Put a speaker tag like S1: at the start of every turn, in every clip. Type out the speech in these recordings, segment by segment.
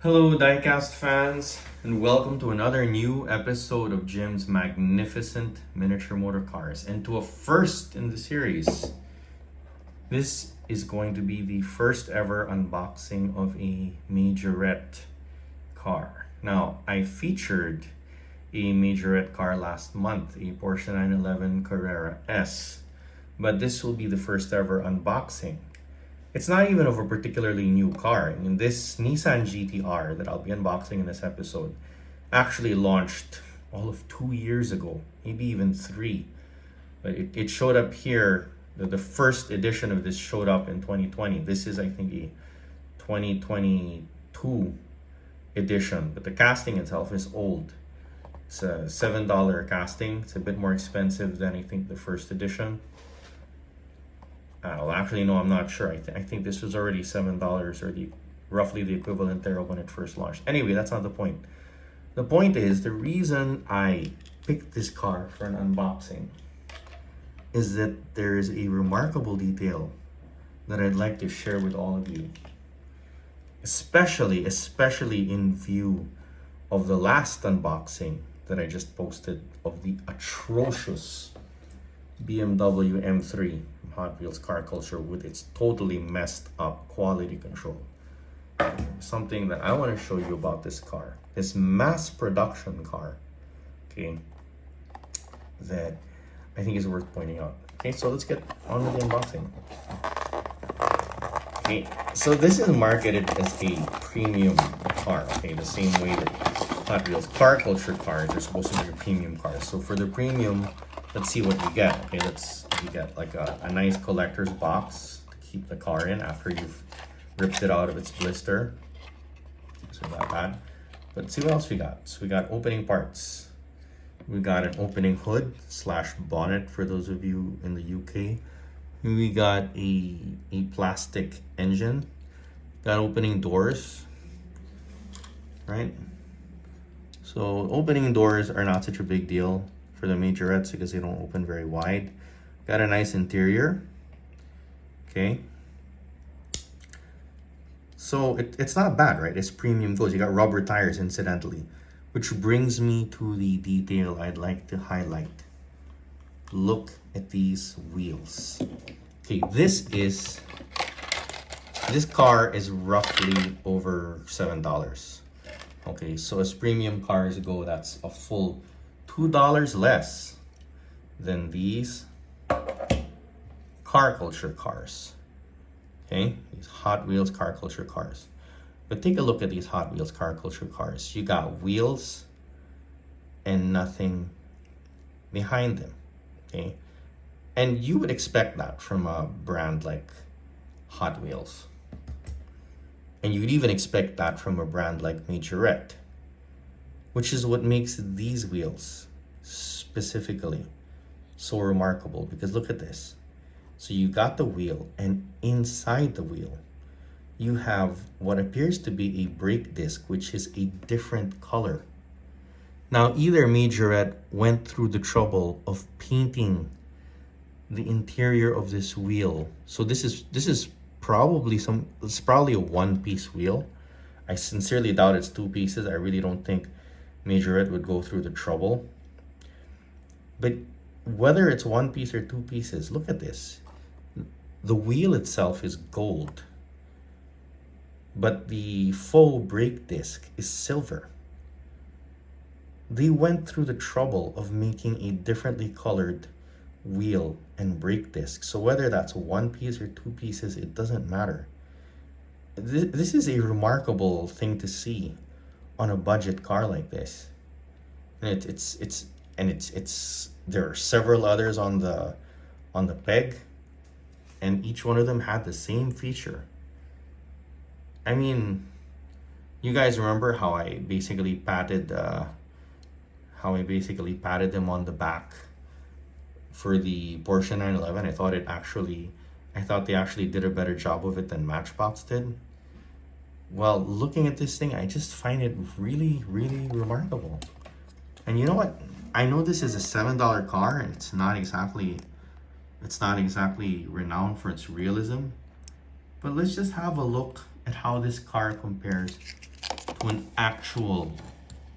S1: Hello, diecast fans, and welcome to another new episode of Jim's magnificent miniature motor cars, and to a first in the series. This is going to be the first ever unboxing of a Majorette car. Now, I featured a Majorette car last month, a Porsche 911 Carrera S, but this will be the first ever unboxing. It's not even of a particularly new car. I mean, this Nissan GT-R that I'll be unboxing in this episode actually launched all of 2 years ago, maybe even 3. But it showed up here. The first edition of this showed up in 2020. This is, I think, a 2022 edition, but the casting itself is old. It's a $7 casting. It's a bit more expensive than, I think, the first edition. Well, actually, no, I'm not sure. I think this was already $7 or roughly the equivalent there when it first launched. Anyway, that's not the point. The point is, the reason I picked this car for an unboxing is that there is a remarkable detail that I'd like to share with all of you. Especially in view of the last unboxing that I just posted of the atrocious BMW M3 Hot Wheels car culture with its totally messed up quality control. Something that I want to show you about this car, this mass production car, okay, that I think is worth pointing out. Okay, so let's get on with the unboxing. Okay, so this is marketed as a premium car, okay, the same way that Hot Wheels car culture cars are supposed to be premium cars. So for the premium, let's see what we get. Okay, you get like a nice collector's box to keep the car in after you've ripped it out of its blister. So not bad. But see what else we got. So we got opening parts. We got an opening hood / bonnet for those of you in the UK. We got a plastic engine. Got opening doors, right? So opening doors are not such a big deal for the Majorettes because they don't open very wide. Got a nice interior. Okay. So it's not bad, right? It's premium goods. You got rubber tires, incidentally. Which brings me to the detail I'd like to highlight. Look at these wheels. Okay, this car is roughly over $7. Okay, so as premium cars go, that's a full $2 less than these car culture cars. Okay, these Hot Wheels car culture cars. But take a look at these Hot Wheels car culture cars. You got wheels and nothing behind them. Okay, and you would expect that from a brand like Hot Wheels. And you'd even expect that from a brand like Majorette, which is what makes these wheels specifically so remarkable. Because look at this. So you got the wheel, and inside the wheel you have what appears to be a brake disc, which is a different color. Now, either Majorette went through the trouble of painting the interior of this wheel. So this is probably it's probably a one-piece wheel. I sincerely doubt it's 2 pieces. I really don't think Majorette would go through the trouble. But whether it's 1 piece or 2 pieces, look at this. The wheel itself is gold, but the faux brake disc is silver. They went through the trouble of making a differently colored wheel and brake disc. So whether that's 1 piece or 2 pieces, it doesn't matter. This is a remarkable thing to see on a budget car like this. And there are several others on the peg, and each one of them had the same feature. I mean, you guys remember how I basically patted them on the back for the Porsche 911. I thought they actually did a better job of it than Matchbox did. Well, looking at this thing, I just find it really, really remarkable. And you know what? I know this is a $7 car, and it's not exactly renowned for its realism. But let's just have a look at how this car compares to an actual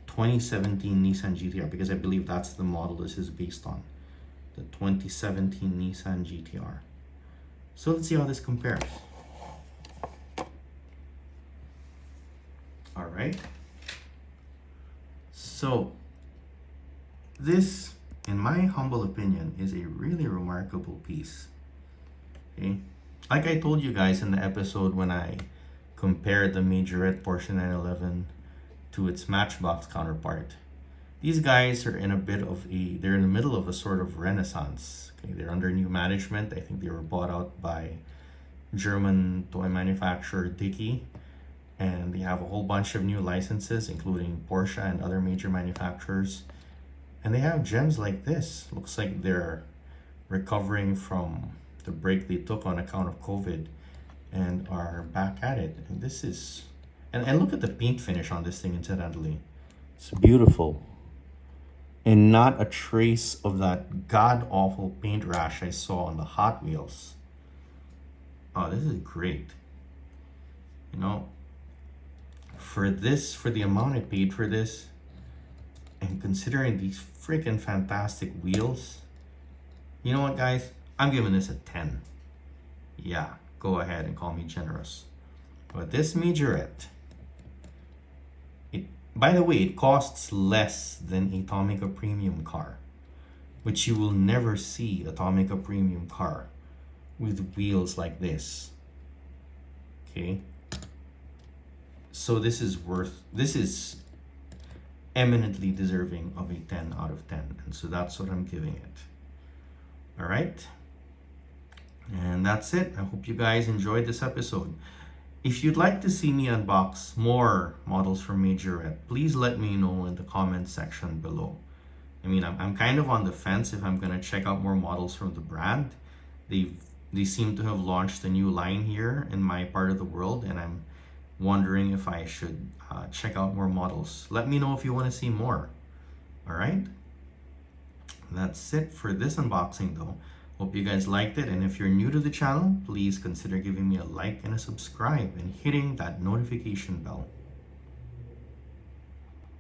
S1: 2017 Nissan GT-R, because I believe that's the model this is based on, the 2017 Nissan GT-R. So let's see how this compares. All right. So this, in my humble opinion, is a really remarkable piece. Okay. Like I told you guys in the episode when I compared the Majorette Porsche 911 to its Matchbox counterpart, these guys are in a bit of they're in the middle of a sort of renaissance. Okay, they're under new management. I think they were bought out by German toy manufacturer Dickey, and they have a whole bunch of new licenses, including Porsche and other major manufacturers. And they have gems like this. Looks like they're recovering from the break they took on account of COVID and are back at it. And this is, and look at the paint finish on this thing, incidentally. It's beautiful. And not a trace of that god-awful paint rash I saw on the Hot Wheels. Oh, this is great. You know, for the amount I paid for this, and considering these freaking fantastic wheels, you know what, guys? I'm giving this a 10. Yeah, go ahead and call me generous. But this Majorette, by the way, it costs less than a Tomica Premium car, which you will never see a Tomica Premium car with wheels like this. Okay? So this is eminently deserving of a 10 out of 10. And so that's what I'm giving it. All right? And that's it. I hope you guys enjoyed this episode. If you'd like to see me unbox more models from Majorette, please let me know in the comment section below. I mean, I'm kind of on the fence if I'm gonna check out more models from the brand. They seem to have launched a new line here in my part of the world, and I'm wondering if I should check out more models. Let me know if you want to see more. All right? That's it for this unboxing though. Hope you guys liked it, and if you're new to the channel, please consider giving me a like and a subscribe and hitting that notification bell.